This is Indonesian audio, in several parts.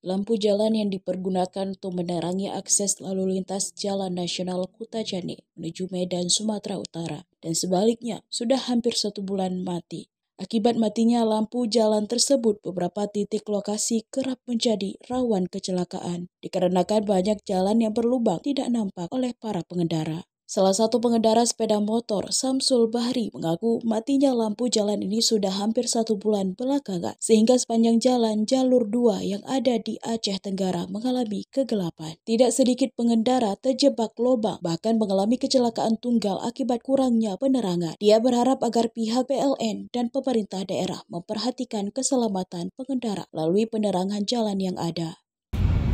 Lampu jalan yang dipergunakan untuk menerangi akses lalu lintas Jalan Nasional Kutajane menuju Medan, Sumatera Utara, dan sebaliknya sudah hampir 1 bulan mati. Akibat matinya lampu jalan tersebut, beberapa titik lokasi kerap menjadi rawan kecelakaan, dikarenakan banyak jalan yang berlubang tidak nampak oleh para pengendara. Salah satu pengendara sepeda motor, Samsul Bahri, mengaku matinya lampu jalan ini sudah hampir 1 bulan belakangan, sehingga sepanjang jalan jalur 2 yang ada di Aceh Tenggara mengalami kegelapan. Tidak sedikit pengendara terjebak lubang, bahkan mengalami kecelakaan tunggal akibat kurangnya penerangan. Dia berharap agar pihak PLN dan pemerintah daerah memperhatikan keselamatan pengendara melalui penerangan jalan yang ada.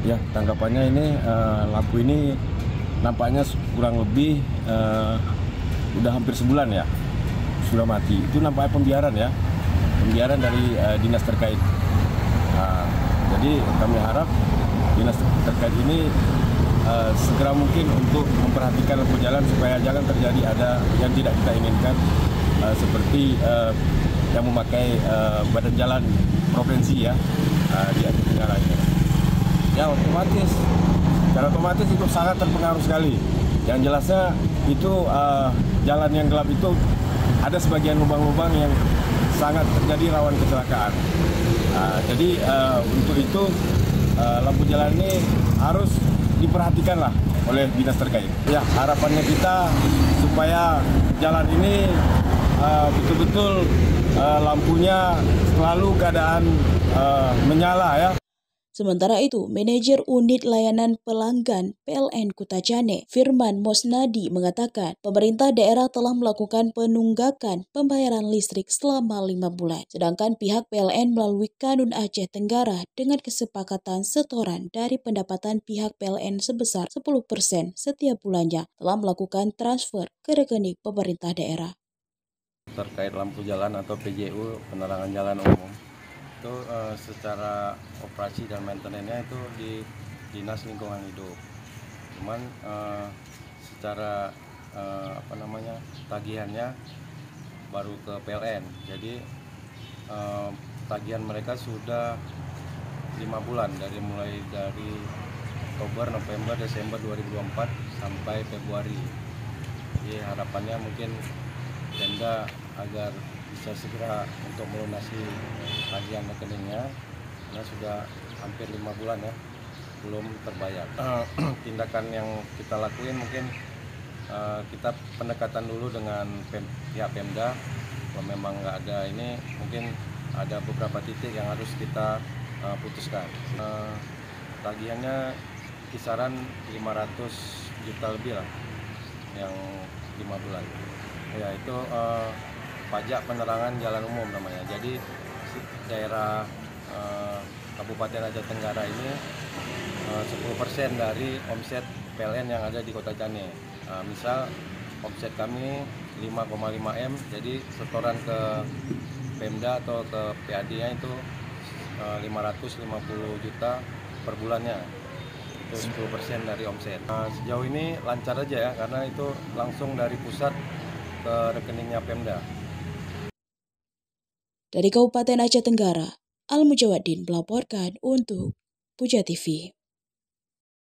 Ya, tanggapannya ini lampu ini nampaknya kurang lebih udah hampir sebulan ya sudah mati. Itu nampaknya pembiaran dari dinas terkait. Jadi kami harap dinas terkait ini segera mungkin untuk memperhatikan lampu jalan supaya jangan terjadi ada yang tidak kita inginkan, seperti yang memakai badan jalan provinsi ya di Aceh Tenggara ini. Ya, secara otomatis itu sangat terpengaruh sekali. Yang jelasnya itu jalan yang gelap itu ada sebagian lubang-lubang yang sangat terjadi rawan kecelakaan. Jadi untuk itu lampu jalan ini harus diperhatikan lah oleh dinas terkait. Ya, harapannya kita supaya jalan ini betul-betul lampunya selalu keadaan menyala ya. Sementara itu, Manajer Unit Layanan Pelanggan PLN Kutajane, Firman Mosnadi, mengatakan pemerintah daerah telah melakukan penunggakan pembayaran listrik selama 5 bulan. Sedangkan pihak PLN melalui Kanun Aceh Tenggara dengan kesepakatan setoran dari pendapatan pihak PLN sebesar 10% setiap bulannya telah melakukan transfer ke rekening pemerintah daerah. Terkait lampu jalan atau PJU, penerangan jalan umum, itu secara operasi dan maintenance-nya itu di Dinas Lingkungan Hidup. Cuman secara tagihannya baru ke PLN. Jadi tagihan mereka sudah 5 bulan mulai dari Oktober, November, Desember 2024 sampai Februari. Jadi harapannya mungkin Pemda agar bisa segera untuk melunasi tagihan rekeningnya, karena sudah hampir 5 bulan ya belum terbayar. Tindakan yang kita lakuin mungkin kita pendekatan dulu dengan pihak Pemda. Kalau memang nggak ada ini, mungkin ada beberapa titik yang harus kita putuskan. Tagihannya kisaran 500 juta lebih lah yang 5 bulan. Ya, itu pajak penerangan jalan umum namanya. Jadi daerah Kabupaten Aceh Tenggara ini 10% dari omset PLN yang ada di Kota Jane. Misal omset kami 5,5 M, jadi setoran ke Pemda atau ke PAD-nya itu 550 juta per bulannya. Itu 10% dari omset. Sejauh ini lancar aja ya, karena itu langsung dari pusat ke rekeningnya Pemda. Dari Kabupaten Aceh Tenggara, Al Mujawadin melaporkan untuk Puja TV.